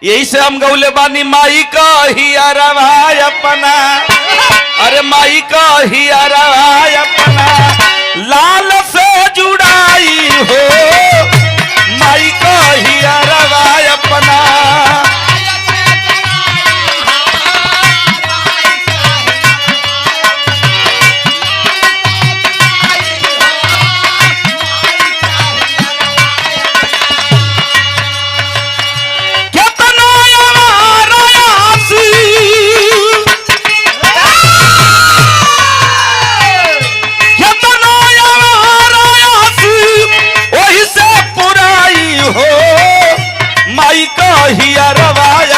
यही से हम गौले बानी माई का ही अरवाय अपना, अरे माई का ही अरवाय अपना लाल से जुड़ाई हो, माई का ही अरवाय अपना। माई का ही अरवाय